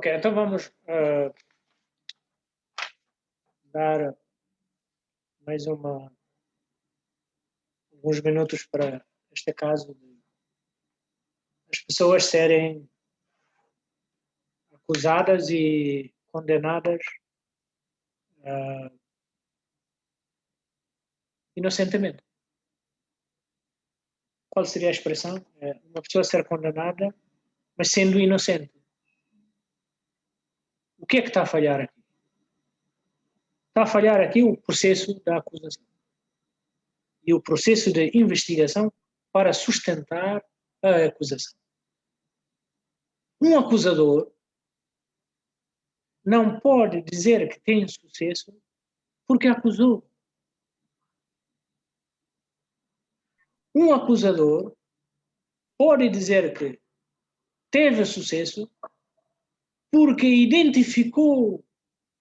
Ok, então vamos dar mais alguns minutos para este caso de as pessoas serem acusadas e condenadas inocentemente. Qual seria a expressão? Uma pessoa ser condenada, mas sendo inocente. O que é que está a falhar aqui? Está a falhar aqui o processo da acusação e o processo de investigação para sustentar a acusação. Um acusador não pode dizer que tem sucesso porque acusou. Um acusador pode dizer que teve sucesso porque identificou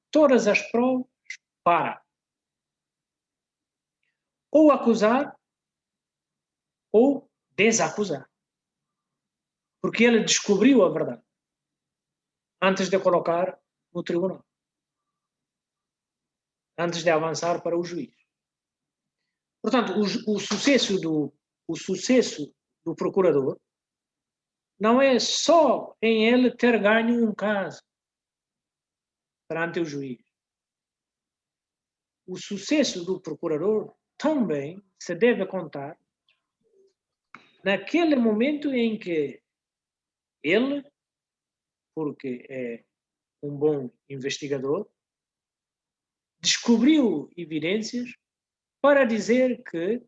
todas as provas para ou acusar ou desacusar. Porque ele descobriu a verdade antes de colocar no tribunal, antes de avançar para o juiz. Portanto, o sucesso do procurador não é só em ele ter ganho um caso perante o juiz. O sucesso do procurador também se deve contar naquele momento em que ele, porque é um bom investigador, descobriu evidências para dizer que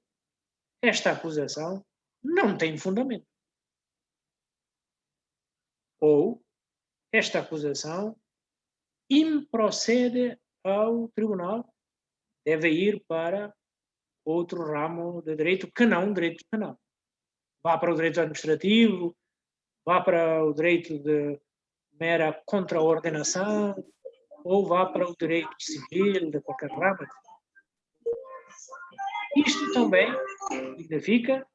esta acusação não tem fundamento. Ou esta acusação improcede ao tribunal, deve ir para outro ramo de direito que não direito penal. Vá para o direito administrativo, vá para o direito de mera contraordenação, ou vá para o direito civil de qualquer ramo. Isto também significa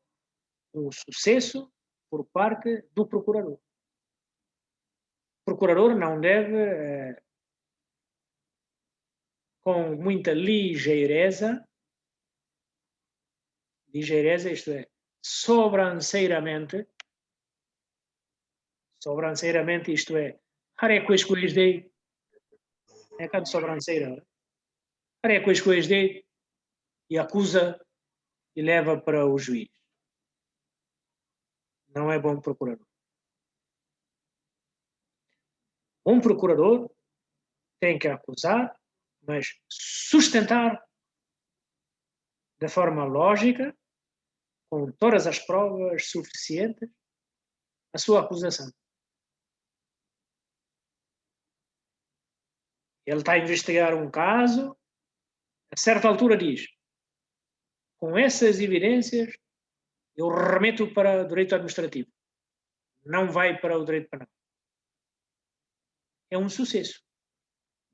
um sucesso por parte do procurador. O procurador não deve, com muita ligeireza, isto é, sobranceiramente, isto é, harequas coisas de, é cada sobranceira, harequas coisas de, e acusa e leva para o juiz. Não é bom procurador. Um procurador tem que acusar, mas sustentar de forma lógica, com todas as provas suficientes, a sua acusação. Ele está a investigar um caso, a certa altura diz, com essas evidências, eu remeto para o direito administrativo. Não vai para o direito penal. É um sucesso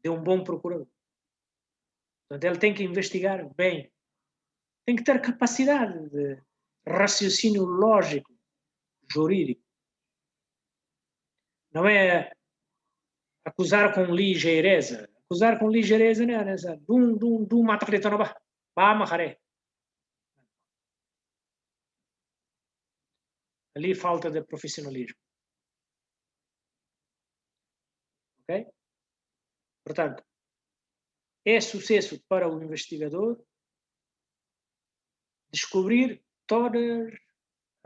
de um bom procurador. Portanto, ele tem que investigar bem. Tem que ter capacidade de raciocínio lógico, jurídico. Não é acusar com ligeireza. Acusar com ligeireza não é essa. Mata que não vai. Maharé. Ali falta de profissionalismo. Ok? Portanto, é sucesso para o investigador descobrir todas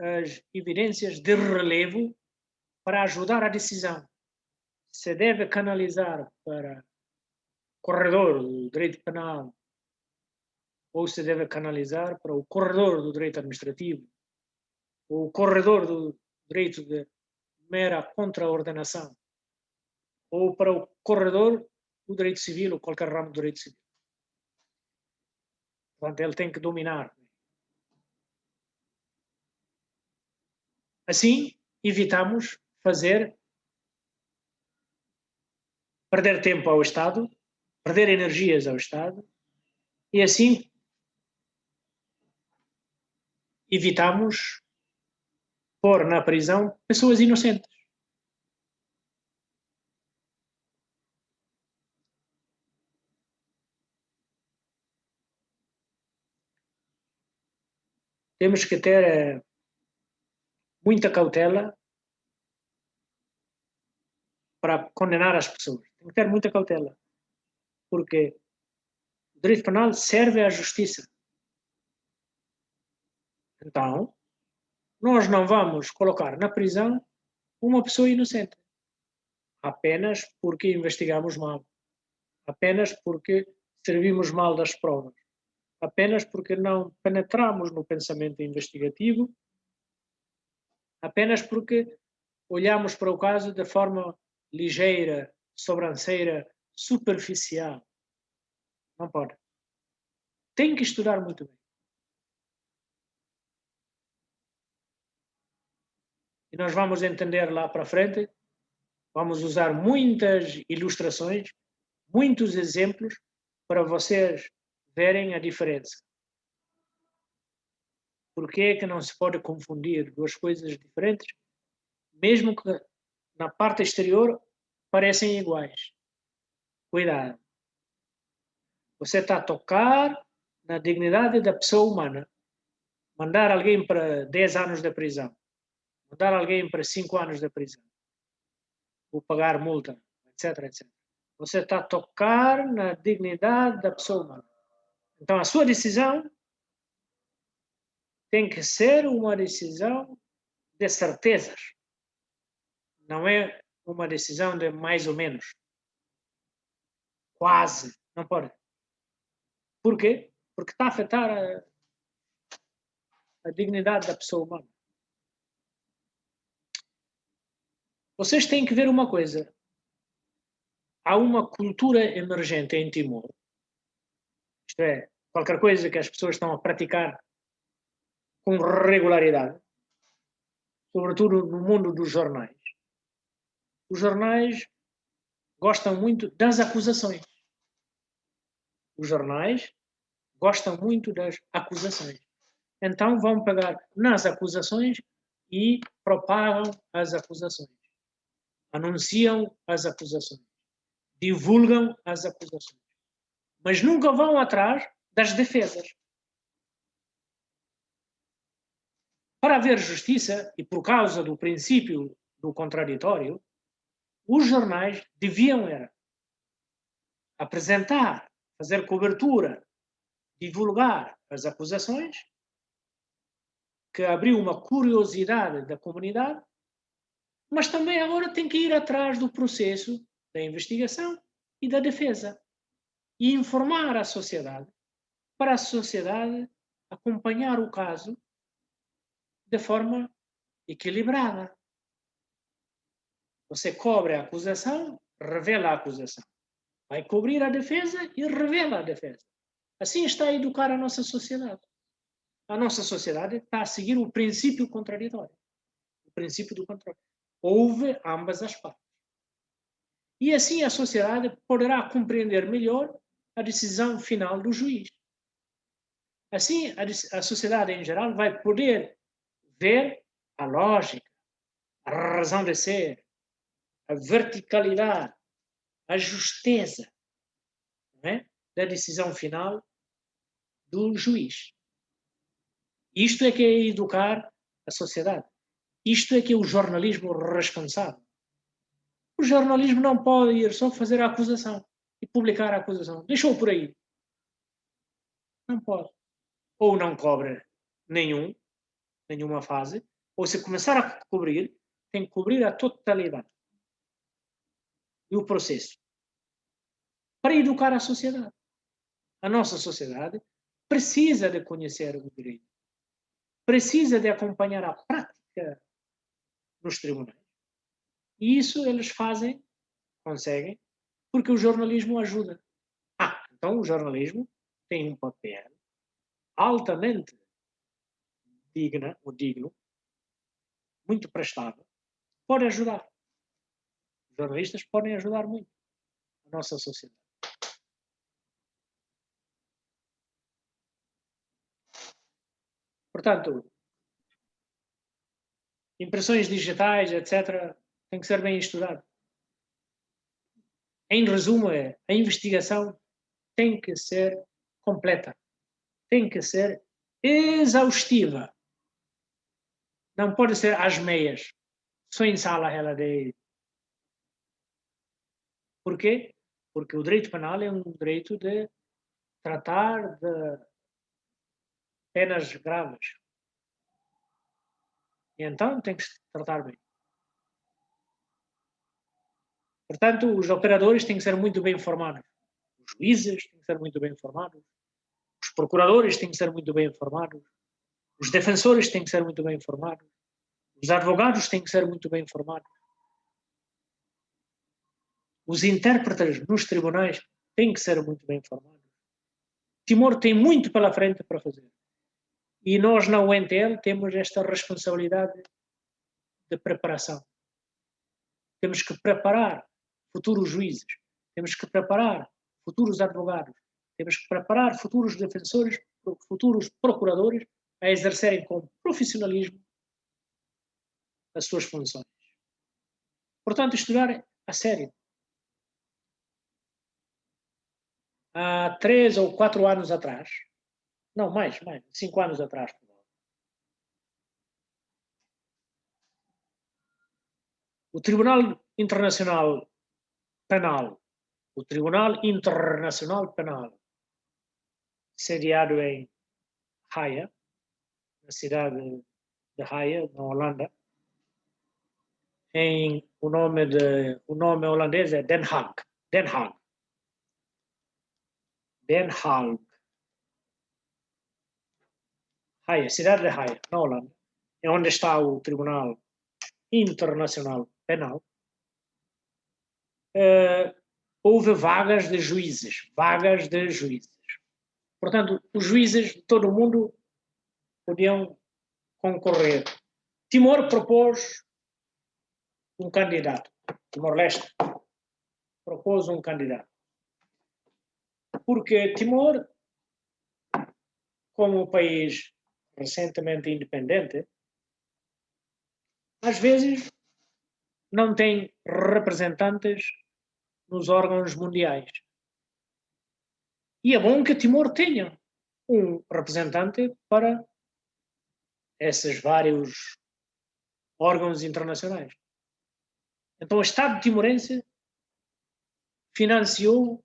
as evidências de relevo para ajudar a decisão. Se deve canalizar para corredor do direito penal ou se deve canalizar para o corredor do direito administrativo ou o corredor do direito de mera contraordenação ou para o corredor do direito civil ou qualquer ramo do direito civil. Portanto, ele tem que dominar. Assim, evitamos perder tempo ao Estado, perder energias ao Estado, e assim evitamos pôr na prisão pessoas inocentes. temos que ter muita cautela para condenar as pessoas. Tem que ter muita cautela, porque o direito penal serve à justiça. Então, nós não vamos colocar na prisão uma pessoa inocente, apenas porque investigamos mal, apenas porque servimos mal das provas, apenas porque não penetramos no pensamento investigativo, apenas porque olhamos para o caso de forma ligeira, sobranceira, superficial. Não pode. Tem que estudar muito bem. E nós vamos entender lá para frente, vamos usar muitas ilustrações, muitos exemplos para vocês verem a diferença. Por que é que não se pode confundir duas coisas diferentes, mesmo que na parte exterior parecem iguais? Cuidado. Você está a tocar na dignidade da pessoa humana. Mandar alguém para 10 anos de prisão, mandar alguém para 5 anos de prisão, ou pagar multa, etc, etc. Você está a tocar na dignidade da pessoa humana. Então, a sua decisão tem que ser uma decisão de certezas. Não é uma decisão de mais ou menos. Quase. Não pode. Por quê? Porque está a afetar a dignidade da pessoa humana. Vocês têm que ver uma coisa. Há uma cultura emergente em Timor. Isto é, qualquer coisa que as pessoas estão a praticar com regularidade, sobretudo no mundo dos jornais. Os jornais gostam muito das acusações. Os jornais gostam muito das acusações. Então vão pegar nas acusações e propagam as acusações. Anunciam as acusações. Divulgam as acusações. Mas nunca vão atrás das defesas. Para haver justiça, e por causa do princípio do contraditório, os jornais deviam apresentar, fazer cobertura, divulgar as acusações, que abriu uma curiosidade da comunidade, mas também agora tem que ir atrás do processo da investigação e da defesa e informar a sociedade, para a sociedade acompanhar o caso de forma equilibrada. Você cobre a acusação, revela a acusação. Vai cobrir a defesa e revela a defesa. Assim está a educar a nossa sociedade. A nossa sociedade está a seguir o princípio contraditório. O princípio do controle. Ouve ambas as partes. E assim a sociedade poderá compreender melhor a decisão final do juiz. Assim a sociedade em geral vai poder ver a lógica, a razão de ser, a verticalidade, a justeza, não é? Da decisão final do juiz. Isto é que é educar a sociedade. Isto é que é o jornalismo responsável. O jornalismo não pode ir só fazer a acusação e publicar a acusação. Deixou por aí. Não pode. Ou não cobre nenhuma fase, ou se começar a cobrir, tem que cobrir a totalidade. E o processo. Para educar a sociedade. A nossa sociedade precisa de conhecer o direito. Precisa de acompanhar a prática nos tribunais. E isso eles fazem, conseguem, porque o jornalismo ajuda. Então o jornalismo tem um papel altamente digno, muito prestável, pode ajudar. Os jornalistas podem ajudar muito a nossa sociedade. Portanto, impressões digitais, etc., tem que ser bem estudado. Em resumo, a investigação tem que ser completa, tem que ser exaustiva. Não pode ser às meias, só em sala ela de... Por quê? Porque o direito penal é um direito de tratar de penas graves. E então tem que se tratar bem. Portanto, os operadores têm que ser muito bem informados. Os juízes têm que ser muito bem informados. Os procuradores têm que ser muito bem informados. Os defensores têm que ser muito bem informados. Os advogados têm que ser muito bem informados. Os intérpretes nos tribunais têm que ser muito bem informados. Timor tem muito pela frente para fazer. E nós, na UNTL, temos esta responsabilidade de preparação. Temos que preparar futuros juízes. Temos que preparar futuros advogados. Temos que preparar futuros defensores, futuros procuradores a exercerem com profissionalismo as suas funções. Portanto, estudar a sério. Há 3 ou 4 anos atrás, não, mais, 5 anos atrás, o Tribunal Internacional Penal, sediado em Haia, na cidade de Haia, na Holanda, o nome holandês é Den Haag. Haia, cidade de Haia, na Holanda, é onde está o Tribunal Internacional Penal. Houve vagas de juízes. Portanto, os juízes de todo o mundo podiam concorrer. Timor propôs um candidato. Timor-Leste propôs um candidato. Porque Timor, como um país recentemente independente, às vezes não tem representantes nos órgãos mundiais. E é bom que Timor tenha um representante para esses vários órgãos internacionais. Então o Estado timorense financiou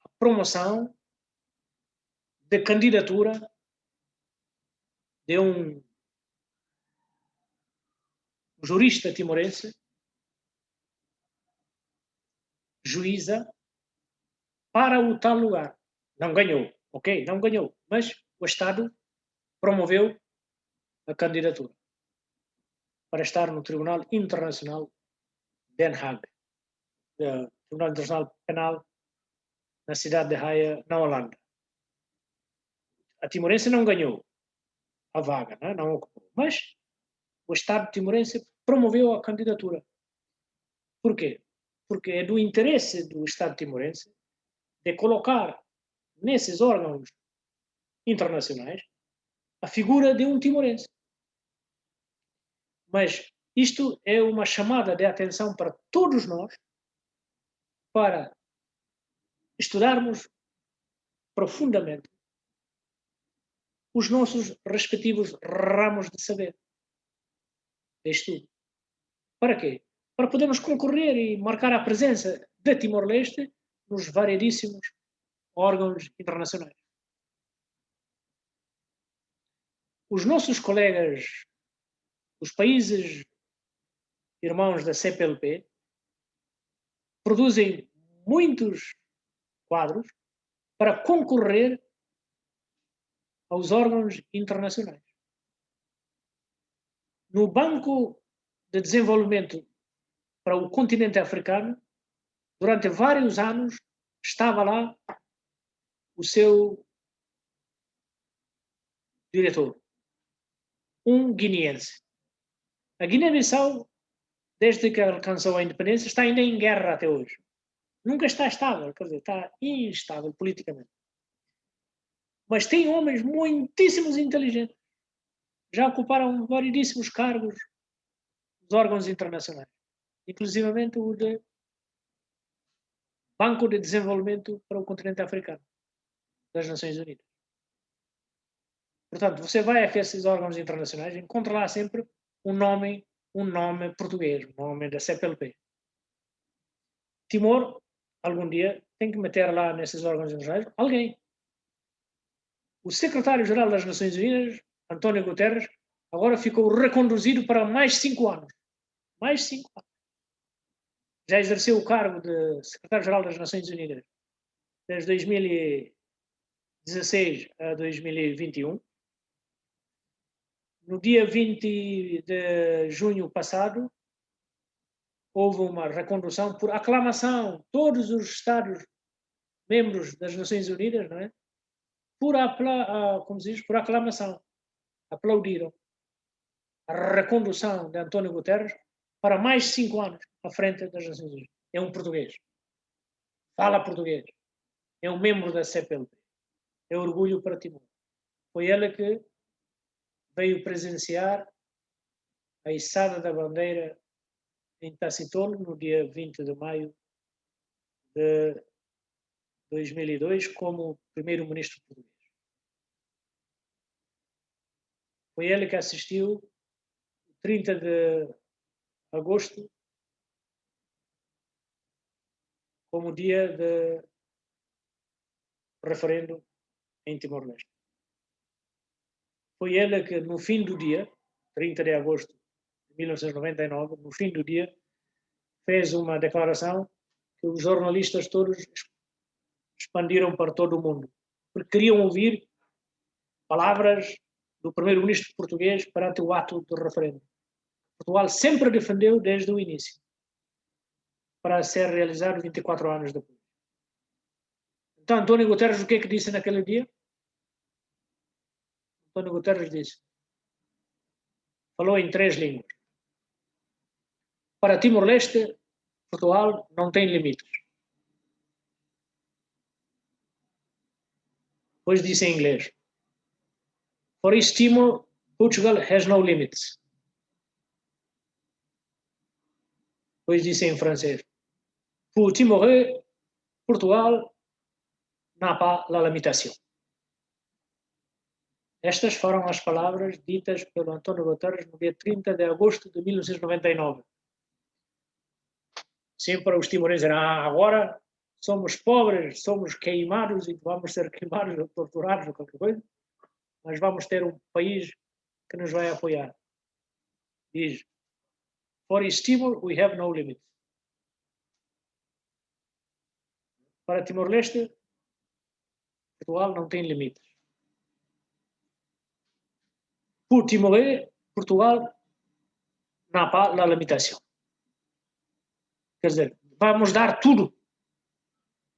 a promoção de candidatura de um jurista timorense, juíza, para o tal lugar. Não ganhou, ok? Não ganhou, mas o Estado promoveu a candidatura para estar no Tribunal Internacional Den Haag, Tribunal Internacional Penal, na cidade de Haia, na Holanda. A timorense não ganhou a vaga, não ocupou, mas o Estado timorense promoveu a candidatura. Por quê? Porque é do interesse do Estado timorense de colocar nesses órgãos internacionais a figura de um timorense. Mas isto é uma chamada de atenção para todos nós para estudarmos profundamente os nossos respectivos ramos de saber, de estudo. Para quê? Para podermos concorrer e marcar a presença de Timor-Leste nos variedíssimos órgãos internacionais. Os nossos colegas, os países irmãos da CPLP, produzem muitos quadros para concorrer aos órgãos internacionais. No Banco de Desenvolvimento para o continente africano, durante vários anos, estava lá o seu diretor, um guineense. A Guiné-Bissau, desde que alcançou a independência, está ainda em guerra até hoje. Nunca está estável, quer dizer, está instável politicamente. Mas tem homens muitíssimos inteligentes. Já ocuparam variedíssimos cargos nos órgãos internacionais, inclusivamente o de Banco de Desenvolvimento para o Continente Africano, das Nações Unidas. Portanto, você vai a esses órgãos internacionais e encontra lá sempre um nome português, um nome da CPLP. Timor, algum dia, tem que meter lá nesses órgãos internacionais alguém. O secretário-geral das Nações Unidas, António Guterres, agora ficou reconduzido para mais 5 anos. Mais 5 anos. Já exerceu o cargo de secretário-geral das Nações Unidas desde 2016 a 2021. No dia 20 de junho passado, houve uma recondução por aclamação. Todos os Estados membros das Nações Unidas, não é? Como se diz, por aclamação, aplaudiram a recondução de António Guterres para mais 5 anos à frente das Nações Unidas. É um português. Fala português. É um membro da CPLP. É orgulho para Timor. Foi ele que veio presenciar a içada da bandeira em Tacitolo, no dia 20 de maio de 2002, como primeiro-ministro português. Foi ele que assistiu 30 de agosto como dia de referendo em Timor-Leste. Foi ele que, no fim do dia, 30 de agosto de 1999, no fim do dia, fez uma declaração que os jornalistas todos expandiram para todo o mundo, porque queriam ouvir palavras do primeiro-ministro português perante o ato do referendo. Portugal sempre defendeu desde o início, para ser realizado 24 anos depois. Então, António Guterres, o que é que disse naquele dia? António Guterres disse, falou em 3 línguas. Para Timor-Leste, Portugal não tem limites. Depois disse em inglês, for East Timor, Portugal has no limits. Depois disse em francês, pour Timor, Portugal n'a pas la limitation. Estas foram as palavras ditas pelo António Guterres no dia 30 de agosto de 1999. Sempre para os timorenses, agora somos pobres, somos queimados e vamos ser queimados ou torturados ou qualquer coisa, mas vamos ter um país que nos vai apoiar. Diz, for East Timor, we have no limits. Para Timor-Leste, Portugal não tem limites. Pour Timor, Portugal n'a pas la limitation. Quer dizer, vamos dar tudo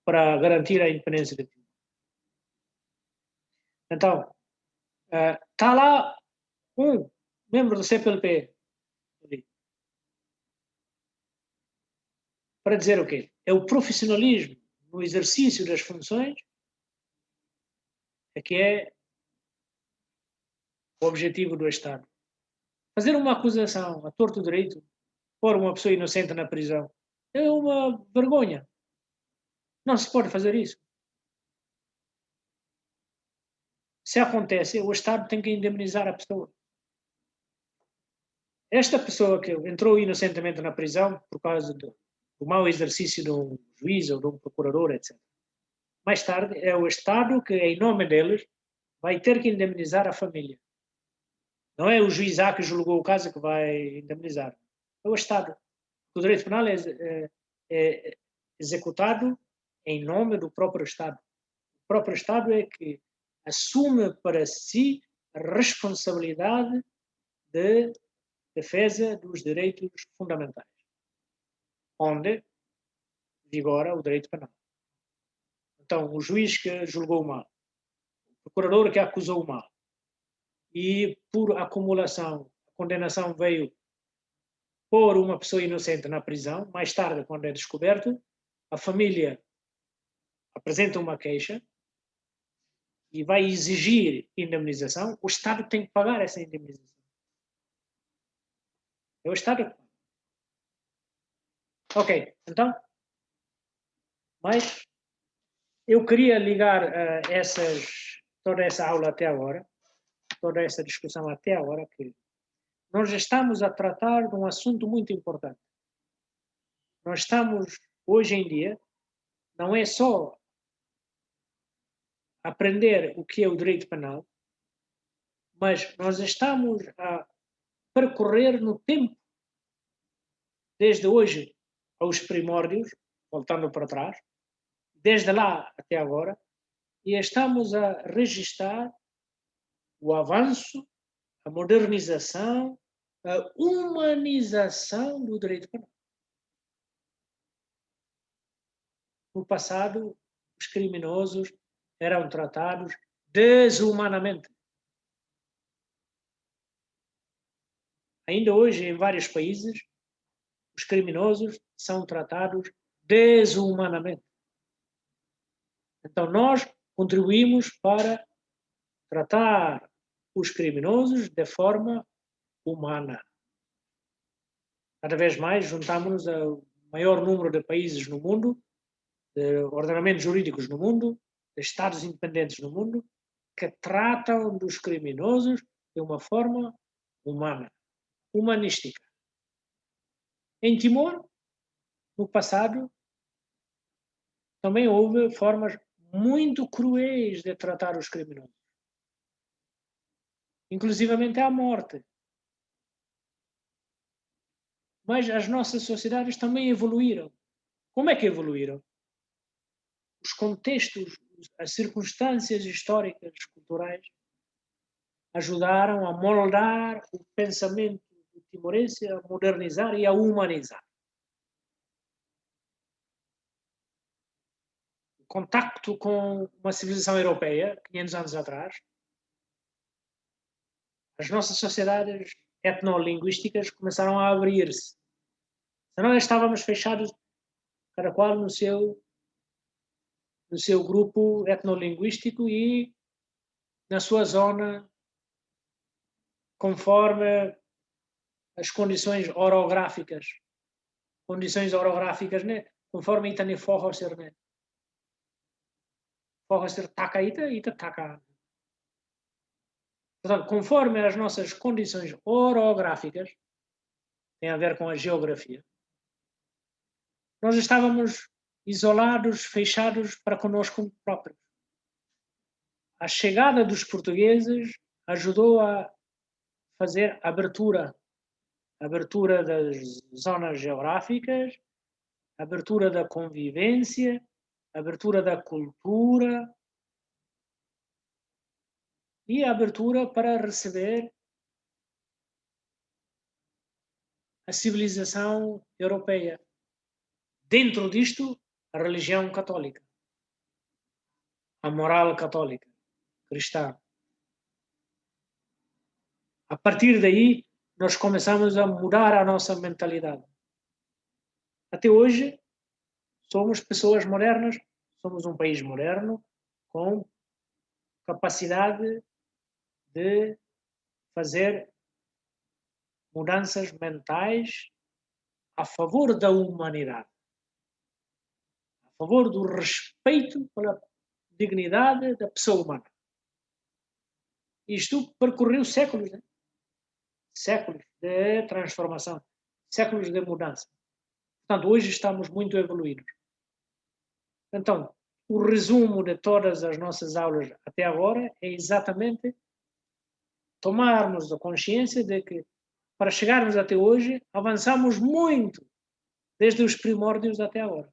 para garantir a independência de Timor. Então, está lá um membro do CPLP ali, para dizer o quê? É o profissionalismo no exercício das funções que é o objetivo do Estado. Fazer uma acusação a torto direito, pôr uma pessoa inocente na prisão, é uma vergonha. Não se pode fazer isso. Se acontece, o Estado tem que indemnizar a pessoa. Esta pessoa que entrou inocentemente na prisão por causa do mau exercício de um juiz ou de um procurador, etc. Mais tarde, é o Estado que, em nome deles, vai ter que indemnizar a família. Não é o juiz A que julgou o caso que vai indemnizar. É o Estado. O direito penal é executado em nome do próprio Estado. O próprio Estado é que assume para si a responsabilidade de defesa dos direitos fundamentais, onde vigora o direito penal. Então, o juiz que julgou mal, o procurador que acusou mal, e por acumulação, a condenação veio pôr uma pessoa inocente na prisão, mais tarde, quando é descoberto, a família apresenta uma queixa e vai exigir indemnização, o Estado tem que pagar essa indemnização. É o Estado que paga. Ok, então, mas eu queria ligar toda essa aula até agora toda essa discussão até agora que nós estamos a tratar de um assunto muito importante. Nós estamos, hoje em dia, não é só aprender o que é o direito penal, mas nós estamos a percorrer no tempo, desde hoje aos primórdios, voltando para trás, desde lá até agora, e estamos a registar o avanço, a modernização, a humanização do direito penal. No passado, os criminosos eram tratados desumanamente. Ainda hoje, em vários países, os criminosos são tratados desumanamente. Então, nós contribuímos para tratar os criminosos de forma humana. Cada vez mais juntamos-nos ao maior número de países no mundo, de ordenamentos jurídicos no mundo, de Estados independentes no mundo, que tratam dos criminosos de uma forma humana, humanística. Em Timor, no passado, também houve formas muito cruéis de tratar os criminosos, inclusivamente à morte. Mas as nossas sociedades também evoluíram. Como é que evoluíram? Os contextos, as circunstâncias históricas, culturais, ajudaram a moldar o pensamento do timorense, a modernizar e a humanizar. O contacto com uma civilização europeia, 500 anos atrás, as nossas sociedades etnolinguísticas começaram a abrir-se. Nós estávamos fechados, cada qual no seu grupo etnolinguístico e na sua zona, conforme as condições orográficas. Condições orográficas, né? Conforme itane forro ser, né? Forro ser taca ita taca. Portanto, conforme as nossas condições orográficas, tem a ver com a geografia, nós estávamos isolados, fechados para connosco próprios. A chegada dos portugueses ajudou a fazer abertura das zonas geográficas, abertura da convivência, abertura da cultura e a abertura para receber a civilização europeia. Dentro disto, a religião católica, a moral católica, cristã. A partir daí, nós começamos a mudar a nossa mentalidade. Até hoje, somos pessoas modernas, somos um país moderno, com capacidade de fazer mudanças mentais a favor da humanidade, a favor do respeito pela dignidade da pessoa humana. Isto percorreu séculos, né? Séculos de transformação, séculos de mudança. Portanto, hoje estamos muito evoluídos. Então, o resumo de todas as nossas aulas até agora é exatamente tomarmos a consciência de que, para chegarmos até hoje, avançamos muito desde os primórdios até agora.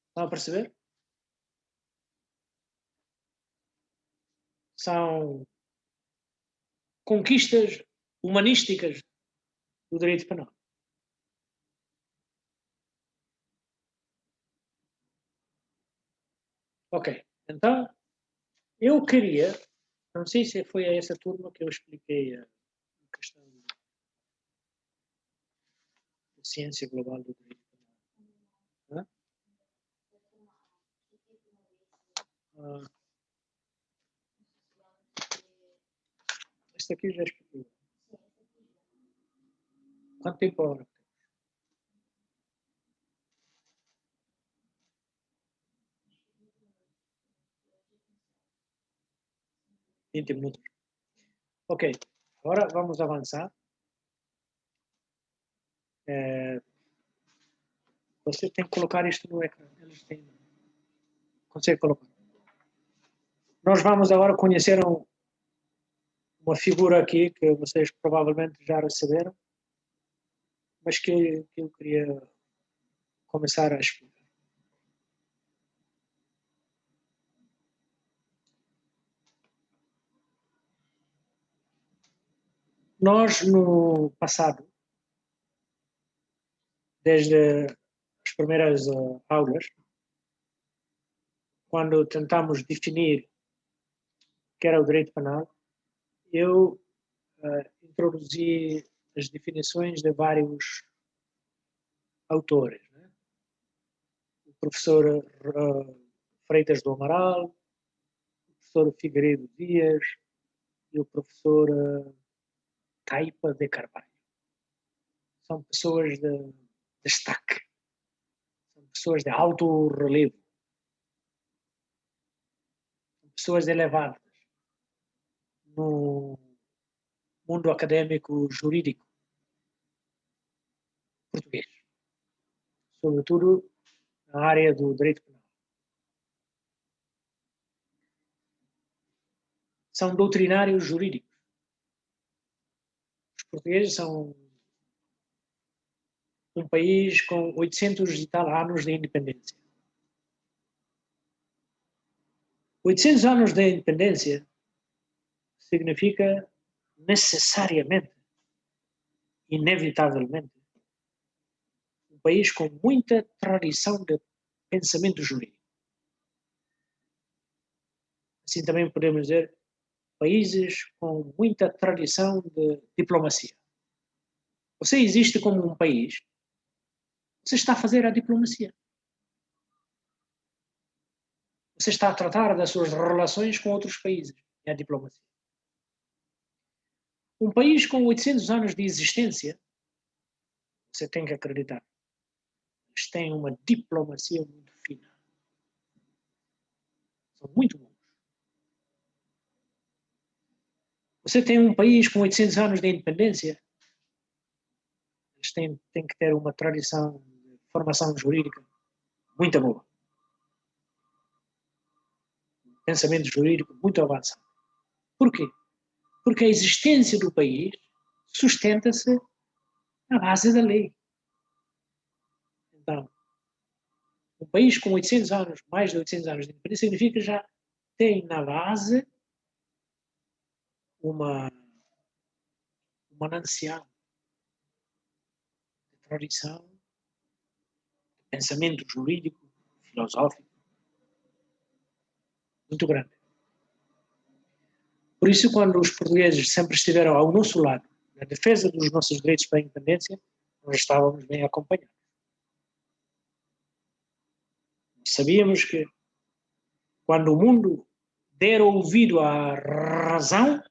Estão a perceber? São conquistas humanísticas do direito penal. Ok, então, eu queria, não sei se foi a essa turma que eu expliquei a questão da ciência global do direito penal. Este aqui já expliquei. Quanto tempo agora? 20 minutos. Ok, agora vamos avançar. Você tem que colocar isto no ecrã. Eles têm. Consegue colocar. Nós vamos agora conhecer uma figura aqui que vocês provavelmente já receberam, mas que eu queria começar a explicar. Nós, no passado, desde as primeiras aulas, quando tentamos definir o que era o direito penal, eu introduzi as definições de vários autores. Né? O professor Freitas do Amaral, o professor Figueiredo Dias e o professor Taipa de Carvalho. São pessoas de destaque, são pessoas de alto relevo, são pessoas elevadas no mundo académico jurídico português, sobretudo na área do direito penal. São doutrinários jurídicos. Os portugueses são um país com 800 e tal anos de independência. 800 anos de independência significa necessariamente, inevitavelmente, um país com muita tradição de pensamento jurídico. Assim também podemos dizer países com muita tradição de diplomacia. Você existe como um país, você está a fazer a diplomacia. Você está a tratar das suas relações com outros países, é a diplomacia. Um país com 800 anos de existência, você tem que acreditar, eles têm uma diplomacia muito fina. São muito bons. Você tem um país com 800 anos de independência, eles têm que ter uma tradição de formação jurídica muito boa. Um pensamento jurídico muito avançado. Por quê? Porque a existência do país sustenta-se na base da lei. Então, um país com 800 anos, mais de 800 anos de independência, significa que já tem na base um manancial de tradição, de pensamento jurídico, filosófico, muito grande. Por isso, quando os portugueses sempre estiveram ao nosso lado, na defesa dos nossos direitos para a independência, nós estávamos bem acompanhados. Sabíamos que quando o mundo der ouvido à razão,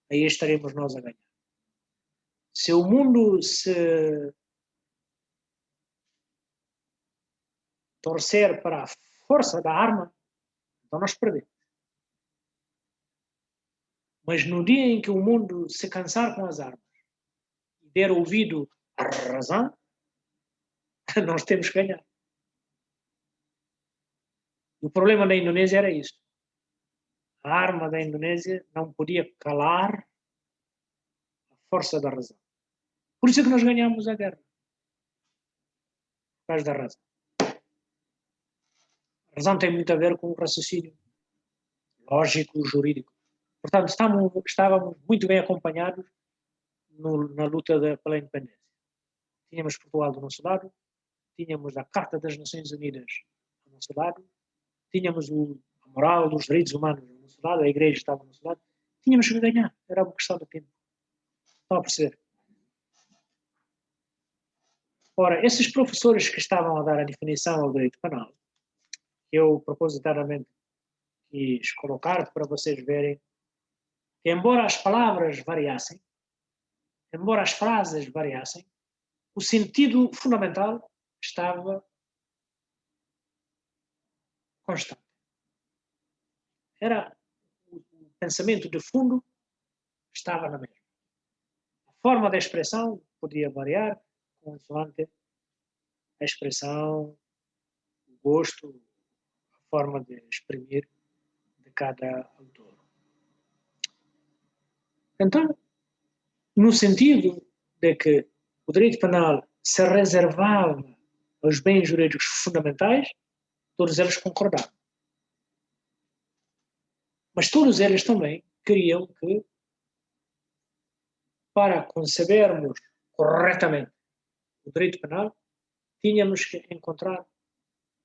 aí estaremos nós a ganhar. Se o mundo se torcer para a força da arma, então nós perdemos. Mas no dia em que o mundo se cansar com as armas e der ouvido à razão, nós temos que ganhar. O problema da Indonésia era isso. A arma da Indonésia não podia calar a força da razão. Por isso é que nós ganhamos a guerra. Por causa da razão. A razão tem muito a ver com o raciocínio lógico, jurídico. Portanto, estávamos muito bem acompanhados na luta pela independência. Tínhamos Portugal do nosso lado, tínhamos a Carta das Nações Unidas do nosso lado, tínhamos a moral dos direitos humanos do nosso lado, a Igreja estava do nosso lado. Tínhamos que ganhar, era uma questão de tempo. Estão a perceber? Ora, esses professores que estavam a dar a definição ao direito penal, eu propositadamente quis colocar para vocês verem que, embora as palavras variassem, embora as frases variassem, o sentido fundamental estava constante. Era o pensamento de fundo estava na mesma. A forma da expressão podia variar consoante a expressão, o gosto, a forma de exprimir de cada autor. Então, no sentido de que o direito penal se reservava aos bens jurídicos fundamentais, todos eles concordavam. Mas todos eles também queriam que, para concebermos corretamente o direito penal, tínhamos que encontrar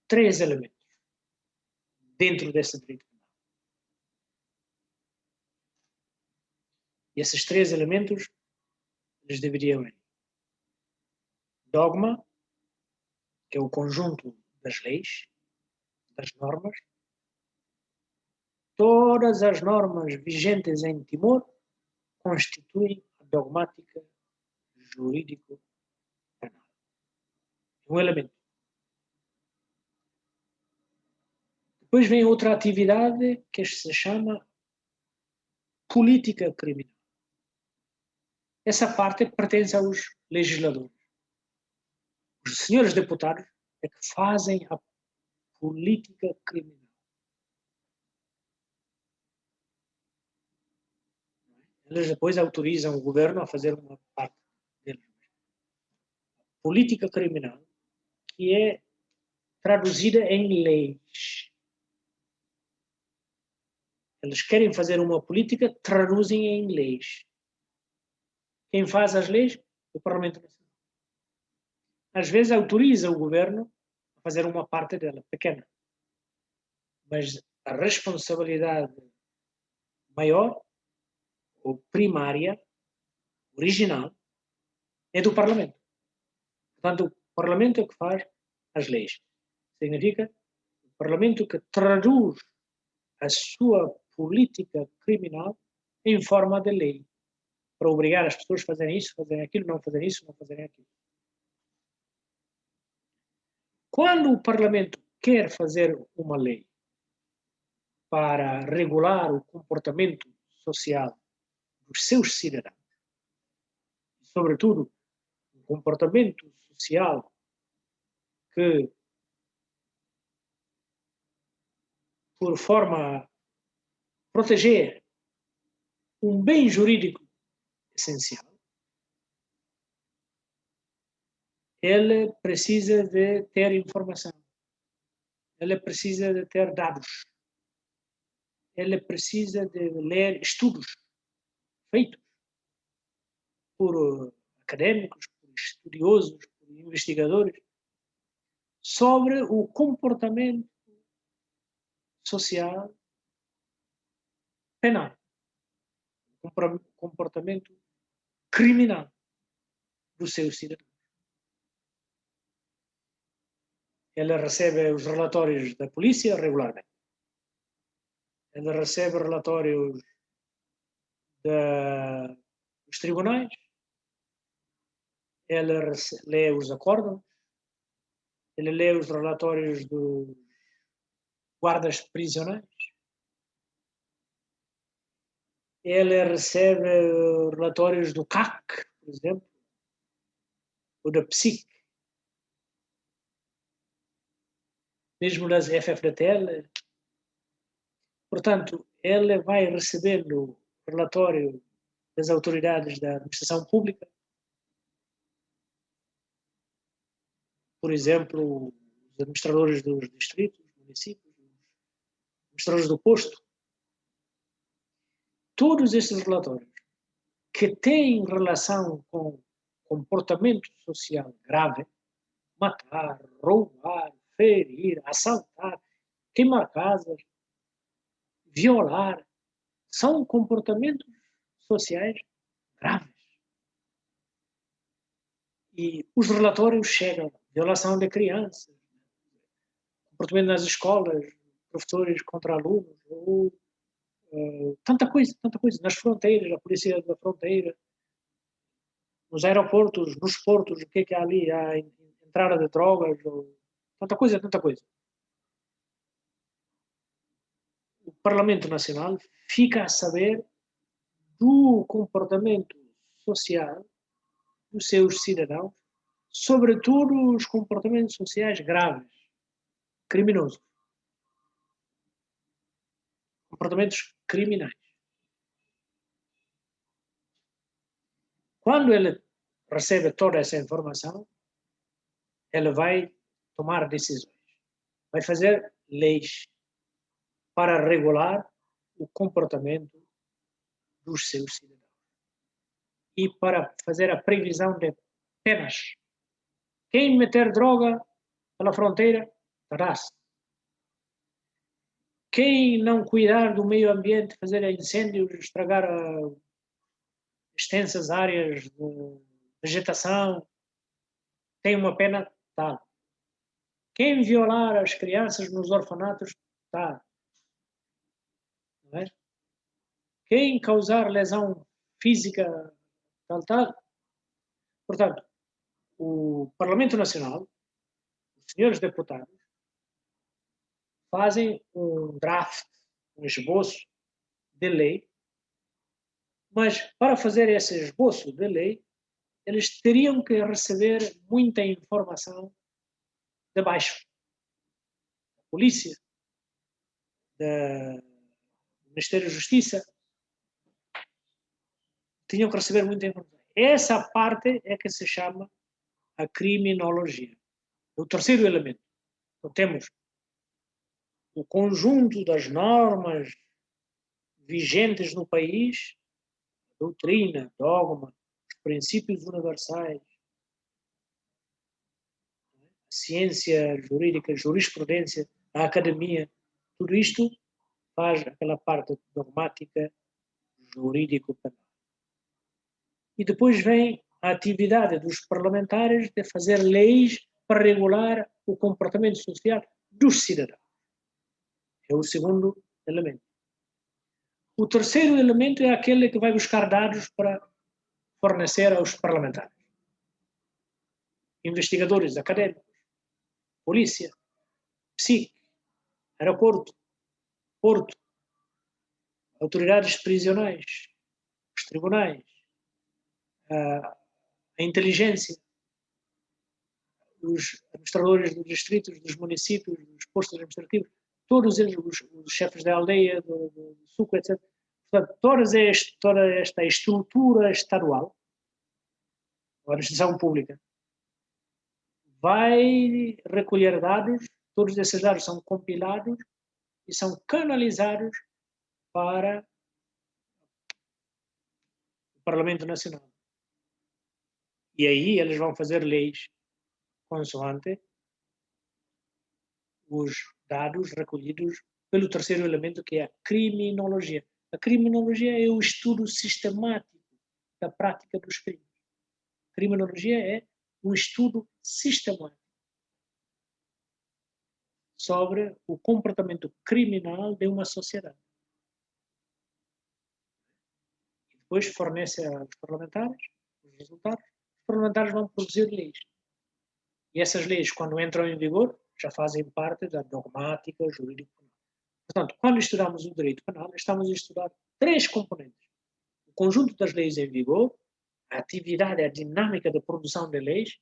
3 elementos dentro desse direito penal. E esses 3 elementos eles dividiam em dogma, que é o conjunto das leis, das normas. Todas as normas vigentes em Timor constituem a dogmática jurídico-penal. Um elemento. Depois vem outra atividade que se chama política criminal. Essa parte pertence aos legisladores. Os senhores deputados é que fazem a política criminal. Eles depois autorizam o governo a fazer uma parte deles. Política criminal, que é traduzida em leis. Eles querem fazer uma política, traduzem em leis. Quem faz as leis? O Parlamento Nacional. Às vezes autoriza o governo a fazer uma parte dela, pequena. Mas a responsabilidade maior, ou primária, original, é do Parlamento. Portanto, o Parlamento é que faz as leis. Significa o Parlamento que traduz a sua política criminal em forma de lei, para obrigar as pessoas a fazerem isso, fazerem aquilo, não fazerem isso, não fazerem aquilo. Quando o Parlamento quer fazer uma lei para regular o comportamento social dos seus cidadãos, sobretudo um comportamento social que, por forma a proteger um bem jurídico essencial, ele precisa de ter informação, ele precisa de ter dados, ele precisa de ler estudos feitos por académicos, por estudiosos, por investigadores, sobre o comportamento social penal, o comportamento criminal dos seus cidadãos. Ele recebe os relatórios da polícia regularmente. Ele recebe relatórios dos tribunais. Ele lê os acórdãos. Ele lê os relatórios dos guardas prisionais. Ele recebe relatórios do CAC, por exemplo, ou da PSIC, mesmo das FFDTL. Portanto, ele vai recebendo relatório das autoridades da administração pública, por exemplo, os administradores dos distritos, dos municípios, os administradores do posto. Todos estes relatórios que têm relação com comportamento social grave, matar, roubar, ferir, assaltar, queimar casas, violar, são comportamentos sociais graves. E os relatórios chegam, violação de crianças, comportamento nas escolas, professores contra alunos, ou tanta coisa, nas fronteiras, a polícia da fronteira, nos aeroportos, nos portos, o que é há ali, há entrada de drogas, ou tanta coisa. Parlamento Nacional fica a saber do comportamento social dos seus cidadãos, sobretudo os comportamentos sociais graves, criminosos, comportamentos criminais. Quando ele recebe toda essa informação, ele vai tomar decisões, vai fazer leis para regular o comportamento dos seus cidadãos e para fazer a previsão de penas. Quem meter droga pela fronteira, terá-se. Quem não cuidar do meio ambiente, fazer incêndios, estragar extensas áreas de vegetação, tem uma pena tal. Quem violar as crianças nos orfanatos, está. Não é? Quem causar lesão física, tal. Portanto, o Parlamento Nacional, os senhores deputados, fazem um draft, um esboço de lei, mas para fazer esse esboço de lei, eles teriam que receber muita informação de baixo, da polícia, do Ministério da Justiça, tinham que receber muita informação. Essa parte é que se chama a criminologia. O terceiro elemento. Então, temos o conjunto das normas vigentes no país, doutrina, dogma, os princípios universais, a ciência jurídica, jurisprudência, a academia, tudo isto faz aquela parte dogmática, jurídico-penal. E depois vem a atividade dos parlamentares de fazer leis para regular o comportamento social dos cidadãos. É o segundo elemento. O terceiro elemento é aquele que vai buscar dados para fornecer aos parlamentares. Investigadores académicos, polícia, psique, aeroporto, porto, autoridades prisionais, os tribunais, a inteligência, os administradores dos distritos, dos municípios, dos postos administrativos, todos eles, os chefes da aldeia, do suco, etc. Portanto, toda esta estrutura estadual, a administração pública, vai recolher dados, todos esses dados são compilados e são canalizados para o Parlamento Nacional. E aí eles vão fazer leis consoante os dados recolhidos pelo terceiro elemento, que é a criminologia. A criminologia é o estudo sistemático da prática dos crimes. A criminologia é um estudo sistemático sobre o comportamento criminal de uma sociedade. E depois fornece aos parlamentares os resultados. Os parlamentares vão produzir leis. E essas leis, quando entram em vigor, já fazem parte da dogmática jurídico-penal. Portanto, quando estudamos o direito penal, estamos a estudar três componentes. O conjunto das leis em vigor, a atividade, a dinâmica da produção de leis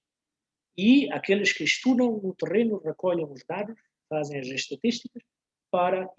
e aqueles que estudam no terreno, recolhem os dados, fazem as estatísticas para